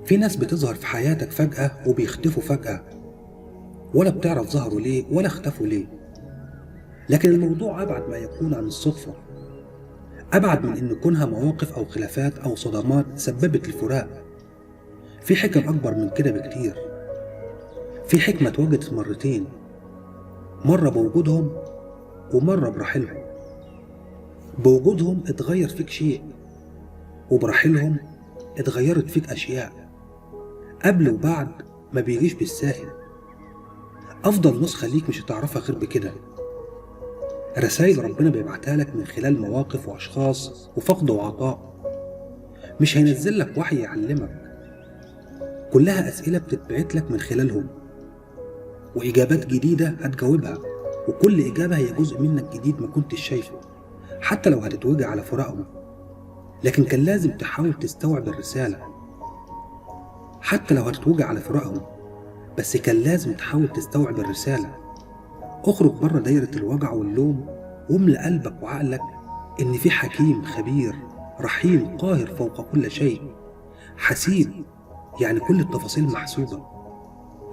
في ناس بتظهر في حياتك فجأة وبيختفوا فجأة، ولا بتعرف ظهروا ليه ولا اختفوا ليه. لكن الموضوع أبعد ما يكون عن الصدفة، أبعد من إن كونها مواقف أو خلافات أو صدمات سببت الفراق. في حكم أكبر من كده بكتير. في حكمة اتوجدت مرتين، مرة بوجودهم ومرة برحيلهم. بوجودهم اتغير فيك شيء، وبرحيلهم اتغيرت فيك أشياء. قبل وبعد ما بيجيش بالساهل. أفضل نسخة ليك مش هتعرفها غير بكده. رسائل ربنا بيبعتها لك من خلال مواقف وأشخاص وفقد وعطاء. مش هينزل لك وحي يعلمك، كلها أسئلة بتتبعت لك من خلالهم، وإجابات جديدة هتجاوبها. وكل إجابة هي جزء منك جديد ما كنتش شايفه، حتى لو هتتوجع على فراقهم. لكن كان لازم تحاول تستوعب الرسالة. حتى لو هتتوجع على فراقهم، بس كان لازم تحاول تستوعب الرسالة. اخرج بره دايرة الوجع واللوم، واملأ قلبك وعقلك إن في حكيم خبير رحيم قاهر فوق كل شيء. حسيب، يعني كل التفاصيل محسوبة.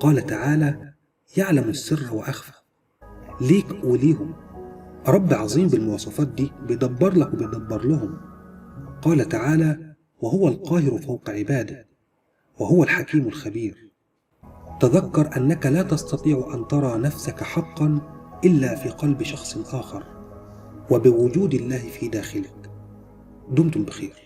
قال تعالى: يعلم السر وأخفى. ليك وليهم رب عظيم بالمواصفات دي، بيدبر لك وبيدبر لهم. قال تعالى: وهو القاهر فوق عباده، وهو الحكيم الخبير. تذكر أنك لا تستطيع أن ترى نفسك حقا إلا في قلب شخص آخر، وبوجود الله في داخلك. دمتم بخير.